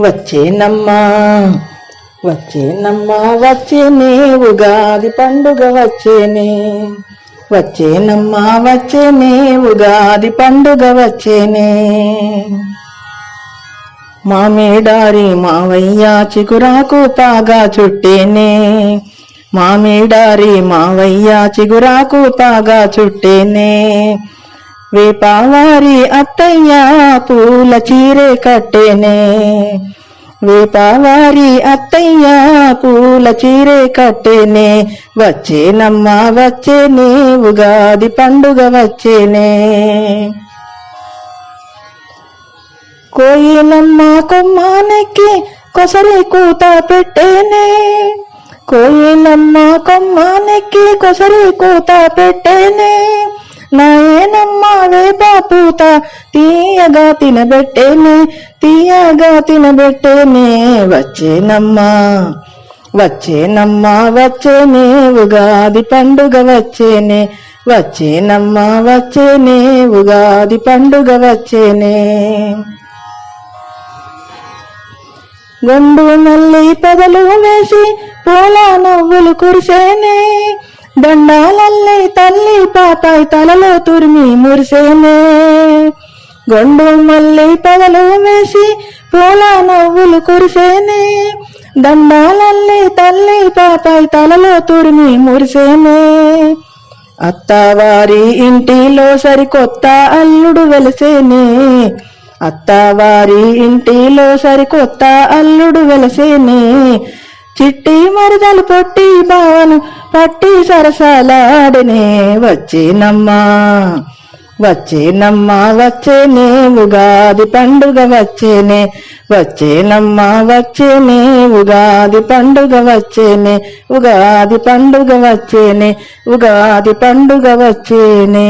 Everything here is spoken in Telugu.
వచ్చేనమ్మా వచ్చేనమ్మా వచ్చేనే ఉగాది పండుగ వచ్చేనే వచ్చేనమ్మా వచ్చేనే ఉగాది పండుగ వచ్చేనే మామిడారి మావయ్య చిగురాకు పాగా చుట్టేనే మామిడారి మావయ్య చిగురాకు పాగా చుట్టేనే వేపావారి అత్తయ్య పూల చీరే కట్టేనే వేపావారి అత్తయ్య పూల చీరే కట్టేనే వచ్చేనమ్మా వచ్చేనే ఉగాది పండుగ వచ్చేనే కోయిలమ్మ కొమ్మానెక్కి కొసరి కూత పెట్టేనే కోయిలమ్మ కొమ్మానెక్కి కొసరి కూత పెట్టేనే నాయనమ్మ వేప పూత తీయగా తినబెట్టేనే తీయగా తినబెట్టేనే వచ్చేనమ్మా వచ్చేనమ్మా వచ్చేనే ఉగాది పండుగ వచ్చేనే వచ్చేనమ్మా వచ్చేనే ఉగాది పండుగ వచ్చేనే గొండు మల్లి పొదలు వేసి పూల నవ్వులు కురిసేనే దండాలల్లి తల్లి పాపాయి తలలో తురిమి మురిసేనే గొండు మల్లి పొదలు వేసి పూల నవ్వులు కురిసేనే దండాలల్లి తల్లి పాపాయి తలలో తురిమి మురిసేనే అత్తవారి ఇంటిలో సరికొత్త అల్లుడు వెలిసేనే అత్తవారి ఇంటిలో సరికొత్త అల్లుడు వెలసేనే చిట్టి మరదలు పొట్టి బావను పట్టి సరసాలాడనే వచ్చేనమ్మా వచ్చేనమ్మా వచ్చేనే ఉగాది పండుగ వచ్చేనే వచ్చేనమ్మా వచ్చేనే ఉగాది పండుగ వచ్చేనే ఉగాది పండుగ వచ్చేనే ఉగాది పండుగ వచ్చేనే